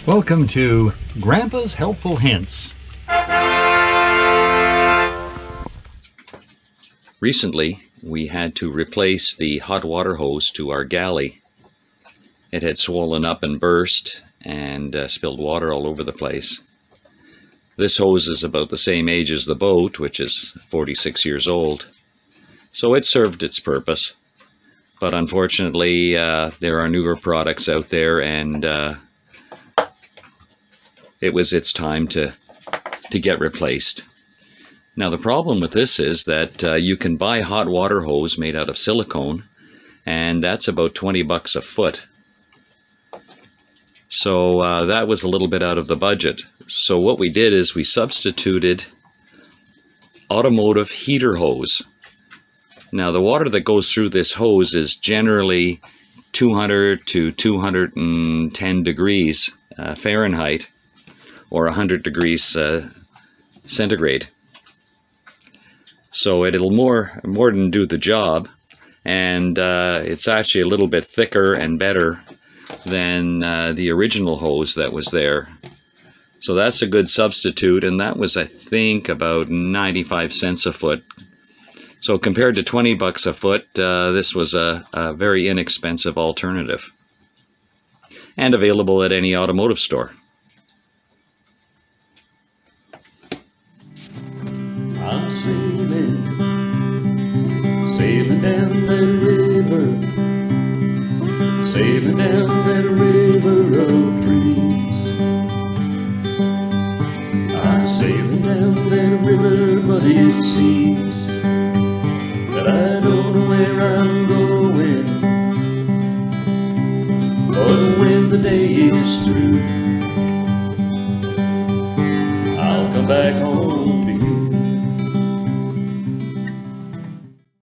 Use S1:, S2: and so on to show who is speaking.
S1: Welcome to Grandpa's Helpful Hints.
S2: Recently, we had to replace the hot water hose to our galley. It had swollen up and burst and spilled water all over the place. This hose is about the same age as the boat, which is 46 years old. So it served its purpose. But unfortunately, there are newer products out there, and it was its time to get replaced. Now the problem with this is that you can buy hot water hose made out of silicone, and that's about 20 bucks a foot. So that was a little bit out of the budget. So what we did is we substituted automotive heater hose. Now the water that goes through this hose is generally 200 to 210 degrees Fahrenheit, or 100 degrees centigrade. So it'll more than do the job, and it's actually a little bit thicker and better than the original hose that was there. So that's a good substitute, and that was, I think, about 95 cents a foot. So compared to 20 bucks a foot, this was a very inexpensive alternative, and available at any automotive store.
S3: I'm sailing down that river, sailing down that river of dreams. I'm sailing down that river, but it seems that I don't know where I'm going. But when the day is through, I'll come back home